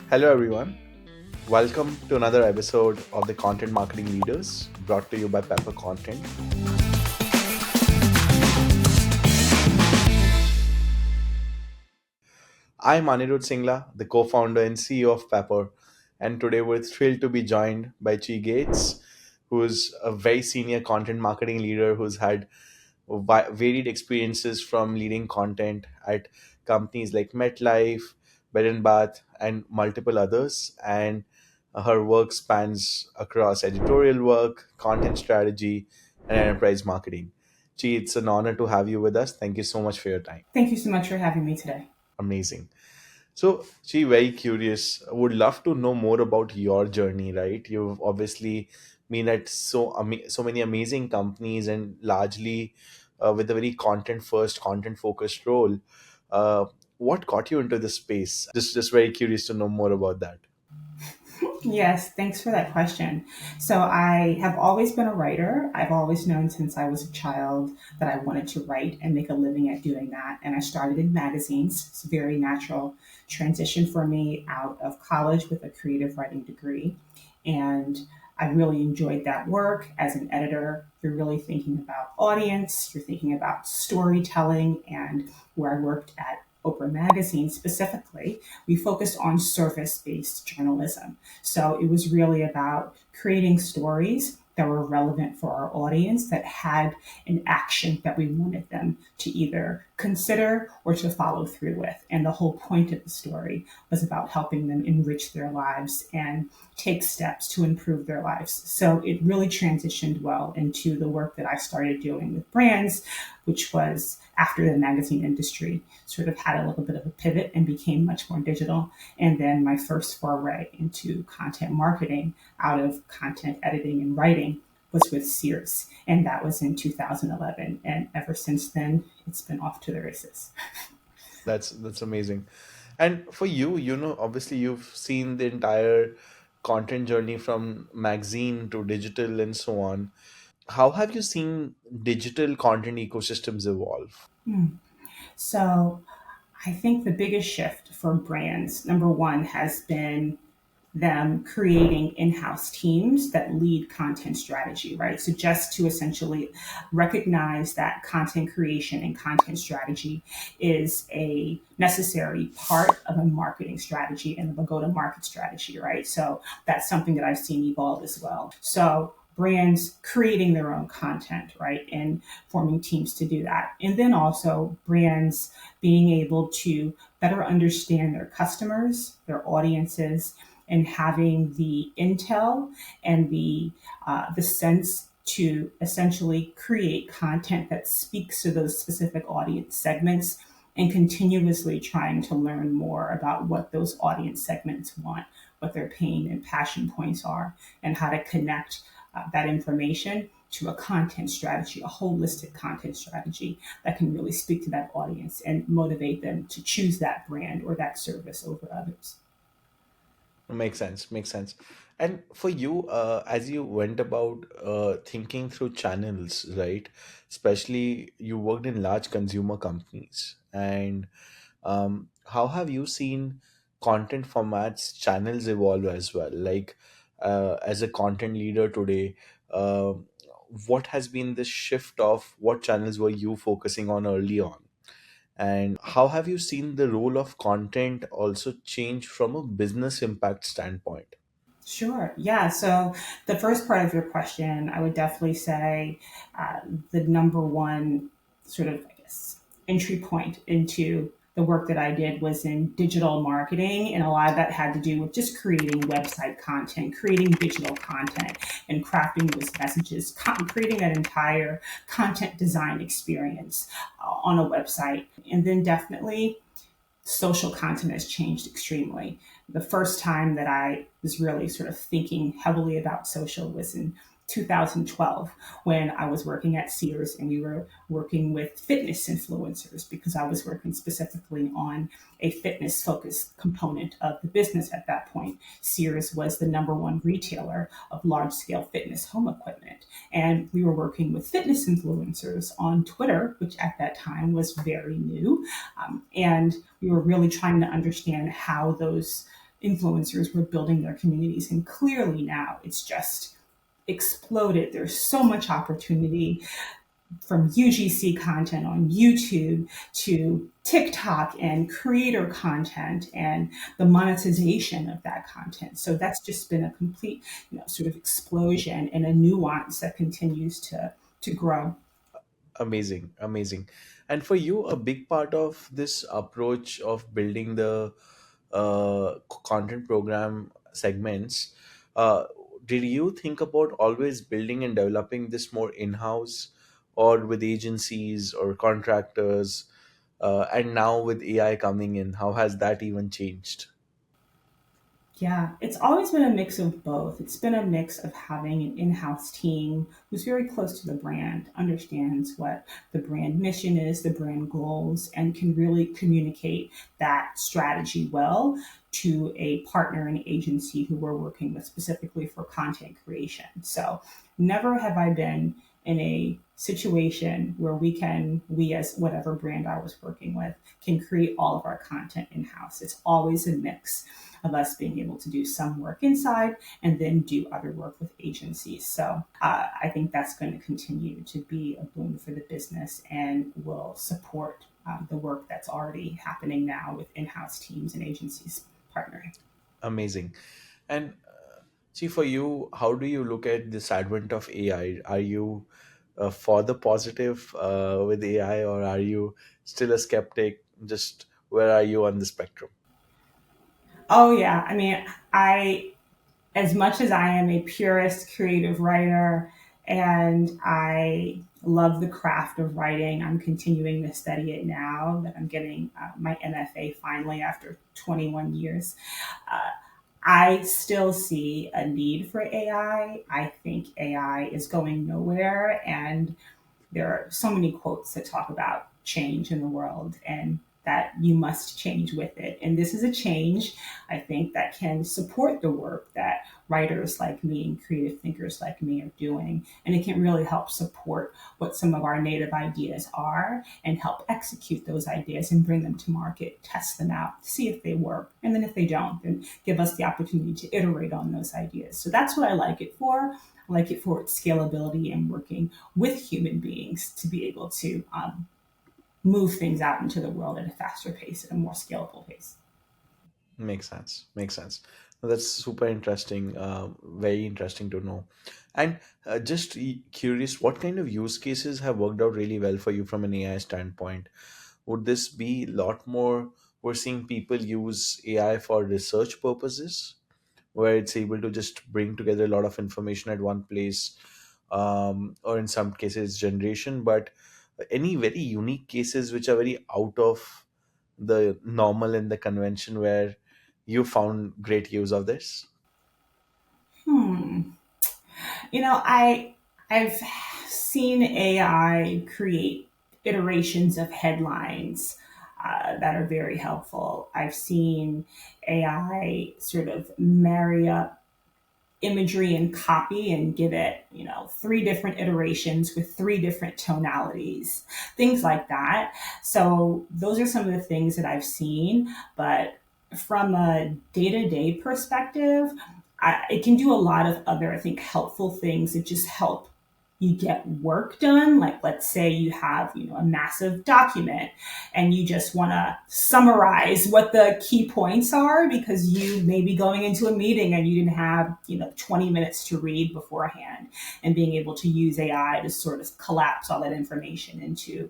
Hello, everyone. Welcome to another episode of the Content Marketing Leaders brought to you by Pepper Content. I'm Anirudh Singla, the co founder and CEO of Pepper, and today we're thrilled to be joined by Chee Gates, who's a very senior content marketing leader who's had varied experiences from leading content at companies like MetLife, Bed and Bath, and multiple others. And her work spans across editorial work, content strategy, and enterprise marketing. Chi, it's an honor to have you with us. Thank you so much for your time. Thank you so much for having me today. Amazing. So, she very curious. Would love to know more about your journey. Right, you've obviously been at so many amazing companies and largely with a very content first, content focused role. Uh, what got you into this space? Just very curious to know more about that. Yes, thanks for that question. So, I have always been a writer. I've always known since I was a child that I wanted to write and make a living at doing that. And I started in magazines. It's a very natural transition for me out of college with a creative writing degree. And I really enjoyed that work as an editor. You're really thinking about audience, you're thinking about storytelling, and where I worked at Oprah Magazine specifically, we focused on service based journalism. So it was really about creating stories that were relevant for our audience that had an action that we wanted them to either consider or to follow through with. And the whole point of the story was about helping them enrich their lives and take steps to improve their lives. So it really transitioned well into the work that I started doing with brands, which was after the magazine industry sort of had a little bit of a pivot and became much more digital. And then my first foray into content marketing out of content editing and writing was with Sears. And that was in 2011. And ever since then, it's been off to the races. That's amazing. And for you, obviously you've seen the entire content journey from magazine to digital and so on. How have you seen digital content ecosystems evolve? So I think the biggest shift for brands, number one, has been them creating in-house teams that lead content strategy, right? So just to essentially recognize that content creation and content strategy is a necessary part of a marketing strategy and of a go-to-market strategy, right? So that's something that I've seen evolve as well. So brands creating their own content, right? And forming teams to do that. And then also brands being able to better understand their customers, their audiences, and having the intel and the sense to essentially create content that speaks to those specific audience segments and continuously trying to learn more about what those audience segments want, what their pain and passion points are, and how to connect that information to a content strategy, a holistic content strategy that can really speak to that audience and motivate them to choose that brand or that service over others. Makes sense. Makes sense. And for you, as you went about thinking through channels, right? Especially you worked in large consumer companies, and how have you seen content formats, channels evolve as well? Like, as a content leader today, uh, what has been the shift of what channels were you focusing on early on? And how have you seen the role of content also change from a business impact standpoint? Sure. Yeah. So the first part of your question, I would definitely say uh, the number one sort of, I guess, entry point into the work that I did was in digital marketing. And a lot of that had to do with just creating website content, creating digital content, and crafting those messages, creating that entire content design experience on a website. And then definitely social content has changed extremely. The first time that I was really sort of thinking heavily about social was in 2012 when I was working at Sears and we were working with fitness influencers because I was working specifically on a fitness focused component of the business at that point. Sears was the number one retailer of large scale fitness home equipment. And we were working with fitness influencers on Twitter, which at that time was very new. And we were really trying to understand how those influencers were building their communities. And clearly now it's just exploded. There's so much opportunity from UGC content on YouTube to TikTok and creator content and the monetization of that content. So that's just been a complete, sort of explosion and a nuance that continues to grow. Amazing, amazing. And for you, a big part of this approach of building the content program segments, uh, did you think about always building and developing this more in-house or with agencies or contractors? And now with AI coming in, how has that even changed? Yeah, it's always been a mix of both. It's been a mix of having an in house team who's very close to the brand, understands what the brand mission is, the brand goals, and can really communicate that strategy well to a partner and agency who we're working with specifically for content creation. So, never have I been in a situation where we as whatever brand I was working with, can create all of our content in house. It's always a mix of us being able to do some work inside and then do other work with agencies. So I think that's going to continue to be a boon for the business and will support the work that's already happening now with in house teams and agencies partnering. Amazing. And see, for you, how do you look at this advent of AI? Are you for the positive with AI, or are you still a skeptic? Just where are you on the spectrum? Oh, yeah. I mean, as much as I am a purist creative writer and I love the craft of writing, I'm continuing to study it now that I'm getting my MFA finally after 21 years. Uh, I still see a need for AI. I think AI is going nowhere, and there are so many quotes that talk about change in the world and that you must change with it. And this is a change, I think, that can support the work that writers like me and creative thinkers like me are doing. And it can really help support what some of our native ideas are and help execute those ideas and bring them to market, test them out, see if they work. And then if they don't, then give us the opportunity to iterate on those ideas. So that's what I like it for. I like it for its scalability and working with human beings to be able to move things out into the world at a faster pace, at a more scalable pace. Makes sense. Makes sense. Well, that's super interesting. Very interesting to know. And just curious, what kind of use cases have worked out really well for you from an AI standpoint? Would this be a lot more? We're seeing people use AI for research purposes, where it's able to just bring together a lot of information at one place, or in some cases generation. But any very unique cases which are very out of the normal and the convention, where you found great use of this? Hmm. I've seen AI create iterations of headlines that are very helpful. I've seen AI sort of marry up imagery and copy and give it, three different iterations with three different tonalities, things like that. So those are some of the things that I've seen. But from a day to day perspective, it can do a lot of other, I think, helpful things that just help you get work done. Like, let's say you have, a massive document and you just want to summarize what the key points are because you may be going into a meeting and you didn't have 20 minutes to read beforehand, and being able to use AI to sort of collapse all that information into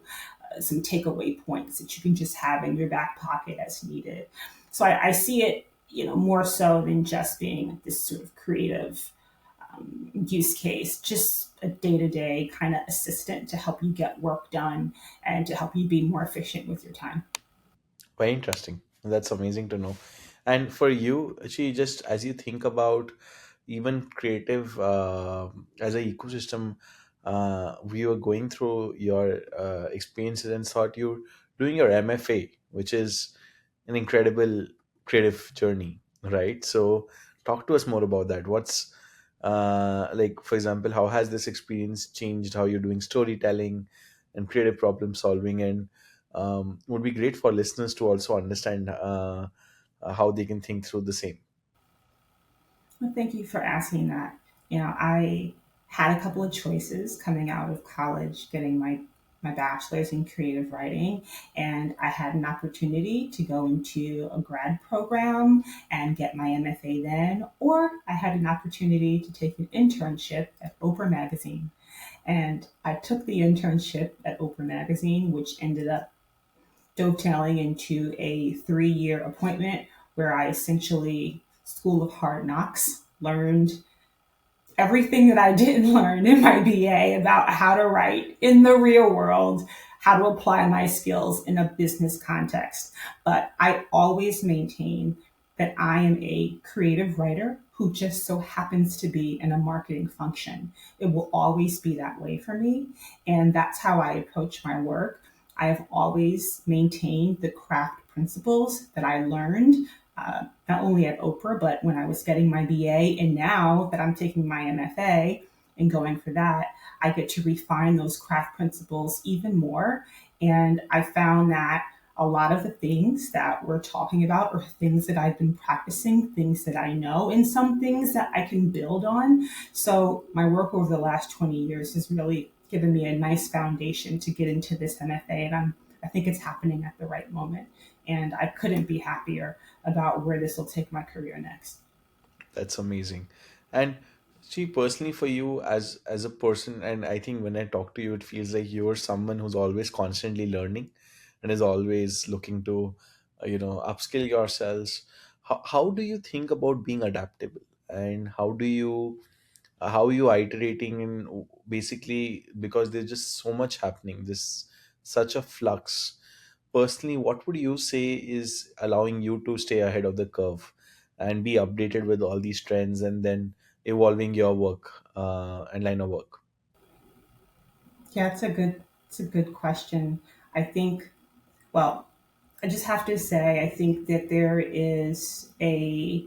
some takeaway points that you can just have in your back pocket as needed. So I see it more so than just being this sort of creative use case, just a day to day kind of assistant to help you get work done and to help you be more efficient with your time. Very interesting. That's amazing to know. And for you, actually, just as you think about even creative as a ecosystem, we were going through your experiences and thought you're doing your MFA, which is an incredible creative journey, right? So, talk to us more about that. What's like, for example, how has this experience changed how you're doing storytelling and creative problem solving? And would be great for listeners to also understand how they can think through the same. Well, thank you for asking that. I had a couple of choices coming out of college, getting my bachelor's in creative writing, and I had an opportunity to go into a grad program and get my MFA then, or I had an opportunity to take an internship at Oprah Magazine. And I took the internship at Oprah Magazine, which ended up dovetailing into a 3-year appointment where I essentially, School of Hard Knocks, learned everything that I didn't learn in my BA about how to write in the real world, how to apply my skills in a business context. But I always maintain that I am a creative writer who just so happens to be in a marketing function. It will always be that way for me. And that's how I approach my work. I have always maintained the craft principles that I learned not only at Oprah, but when I was getting my BA. And now that I'm taking my MFA and going for that, I get to refine those craft principles even more. And I found that a lot of the things that we're talking about are things that I've been practicing, things that I know, and some things that I can build on. So my work over the last 20 years has really given me a nice foundation to get into this MFA. And I think it's happening at the right moment. And I couldn't be happier about where this will take my career next. That's amazing. And see, personally for you as a person, and I think when I talk to you, it feels like you're someone who's always constantly learning and is always looking to, upskill yourselves. How do you think about being adaptable, and how are you iterating in, basically, because there's just so much happening, this such a flux. Personally, what would you say is allowing you to stay ahead of the curve and be updated with all these trends and then evolving your work and line of work? Yeah, it's a good question. I think, well, I just have to say, I think that there is a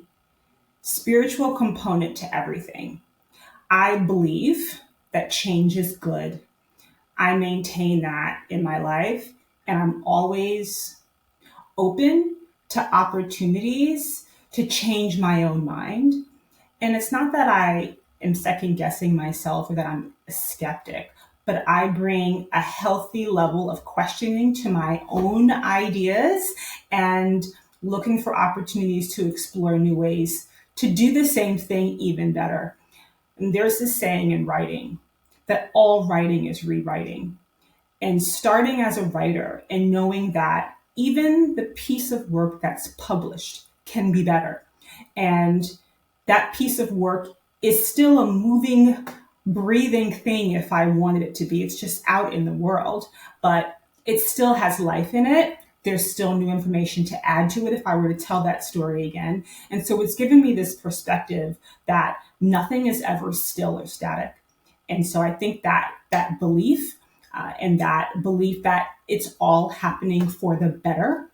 spiritual component to everything. I believe that change is good. I maintain that in my life, and I'm always open to opportunities to change my own mind. And it's not that I am second guessing myself or that I'm a skeptic, but I bring a healthy level of questioning to my own ideas and looking for opportunities to explore new ways to do the same thing even better. And there's this saying in writing that all writing is rewriting. And starting as a writer and knowing that even the piece of work that's published can be better. And that piece of work is still a moving, breathing thing if I wanted it to be. It's just out in the world, but it still has life in it. There's still new information to add to it if I were to tell that story again. And so it's given me this perspective that nothing is ever still or static. And so I think that belief and that belief that it's all happening for the better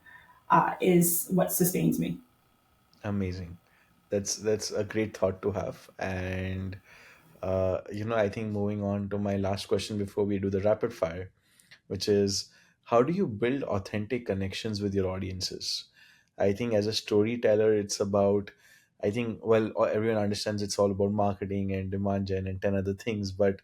is what sustains me. Amazing. That's a great thought to have. And I think moving on to my last question before we do the rapid fire, which is, how do you build authentic connections with your audiences? I think as a storyteller, it's about, I think, well, everyone understands it's all about marketing and demand gen and 10 other things, but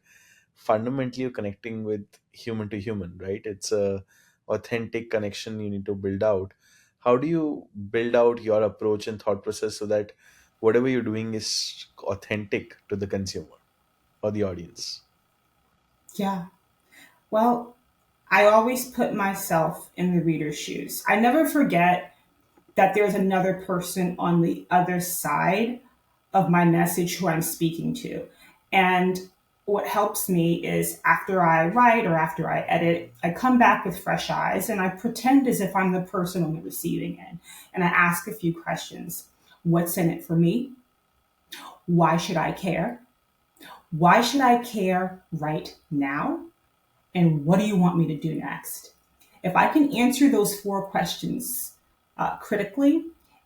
fundamentally you're connecting with human to human, right? It's a authentic connection you need to build out. How do you build out your approach and thought process so that whatever you're doing is authentic to the consumer or the audience? Yeah. Well, I always put myself in the reader's shoes. I never forget that there's another person on the other side of my message who I'm speaking to. And what helps me is after I write or after I edit, I come back with fresh eyes and I pretend as if I'm the person on the receiving end. And I ask a few questions. What's in it for me? Why should I care? Why should I care right now? And what do you want me to do next? If I can answer those four questions critically,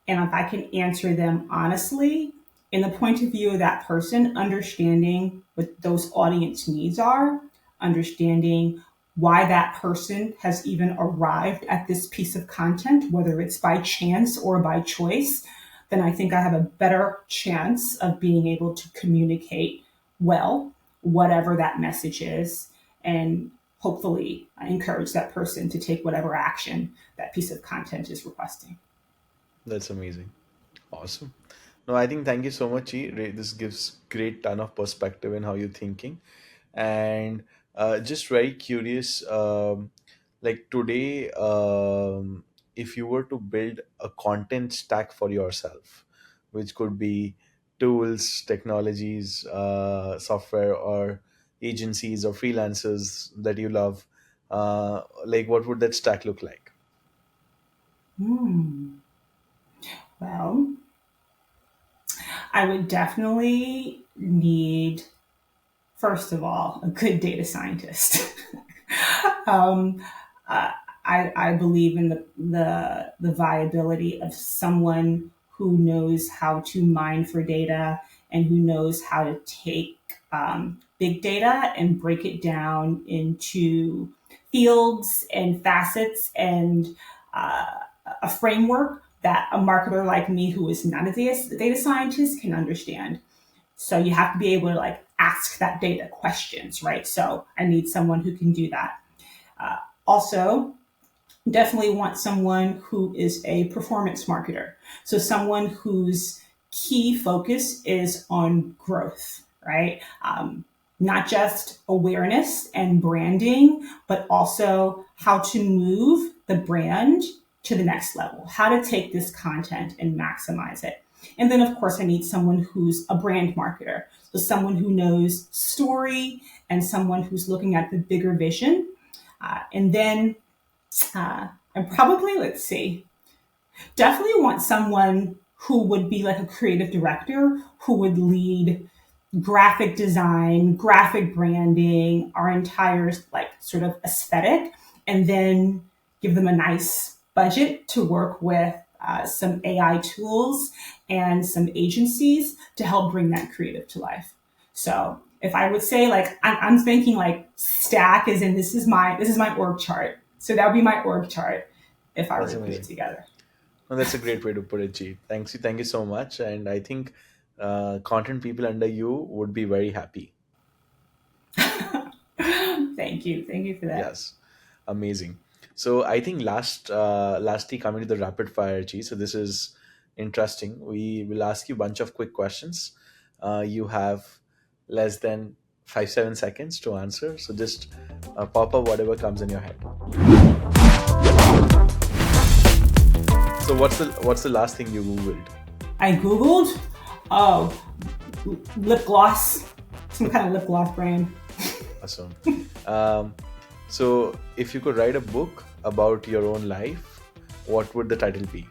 and if I can answer them honestly, in the point of view of that person, understanding what those audience needs are, understanding why that person has even arrived at this piece of content, whether it's by chance or by choice, then I think I have a better chance of being able to communicate well, whatever that message is, and hopefully encourage that person to take whatever action that piece of content is requesting. That's amazing. Awesome. No, I think thank you so much, Chi. This gives great ton of perspective in how you're thinking. And just very curious, like today, if you were to build a content stack for yourself, which could be tools, technologies, software, or agencies or freelancers that you love, like what would that stack look like? Hmm. Well, I would definitely need, first of all, a good data scientist. um, uh, I believe in the viability of someone who knows how to mine for data and who knows how to take big data and break it down into fields and facets and uh, a framework that a marketer like me, who is not a data scientist, can understand. So you have to be able to like ask that data questions, right? So I need someone who can do that. Also, definitely want someone who is a performance marketer. So someone whose key focus is on growth, right? Not just awareness and branding, but also how to move the brand to the next level, how to take this content and maximize it. And then, of course, I need someone who's a brand marketer. So, someone who knows story and someone who's looking at the bigger vision. And then and probably, let's see, definitely want someone who would be like a creative director who would lead graphic design, graphic branding, our entire like sort of aesthetic, and then give them a nice budget to work with some AI tools and some agencies to help bring that creative to life. So if I would say like I'm thinking like stack is in this is my org chart. So that would be my org chart if I were That's to put it amazing. together. No, that's a great way to put it, Chi. Thank you so much. And I think content people under you would be very happy. Thank you for that. Yes, amazing. So I think lastly coming to the rapid fire, Chi. So this is interesting. We will ask you a bunch of quick questions. You have less than 5 7 seconds to answer. So just pop up whatever comes in your head. So what's the last thing you googled? I googled, oh, lip gloss, some kind of lip gloss brand. Awesome. Um, so, if you could write a book about your own life, what would the title be?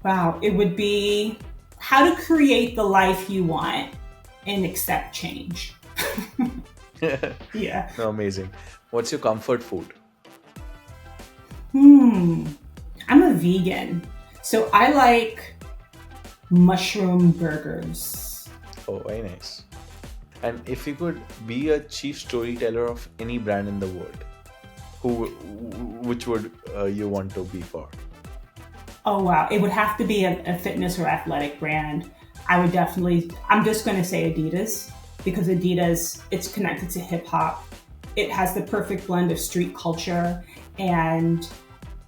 Wow, it would be how to create the life you want and accept change. Yeah. No, amazing. What's your comfort food? Hmm. I'm a vegan, so I like mushroom burgers. Oh, very nice. And if you could be a chief storyteller of any brand in the world, which would you want to be for? Oh wow, it would have to be a fitness or athletic brand. I would definitely. I'm just going to say Adidas because Adidas it's connected to hip hop. It has the perfect blend of street culture and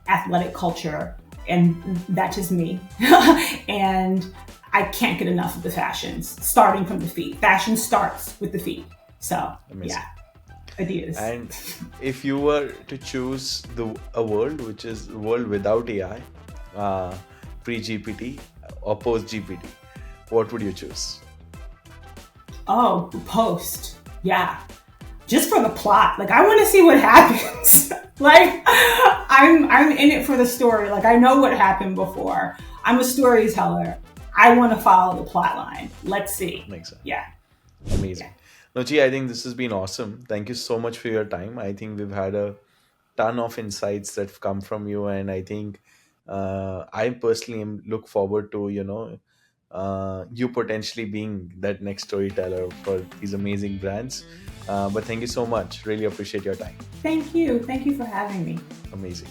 athletic culture, and that is me. And I can't get enough of the fashions, starting from the feet. Fashion starts with the feet. So yeah, Amazing. Adidas. And if you were to choose a world which is a world without AI, pre GPT or post GPT, what would you choose? Oh, post. Yeah, just for the plot. Like I want to see what happens. Like I'm in it for the story. Like I know what happened before. I'm a storyteller. I want to follow the plot line. Let's see. Makes sense. Yeah. Yeah. Amazing. Nochi, I think this has been awesome. Thank you so much for your time. I think we've had a ton of insights that have come from you, and I think I personally look forward to you potentially being that next storyteller for these amazing brands. But thank you so much. Really appreciate your time. Thank you. Thank you for having me. Amazing.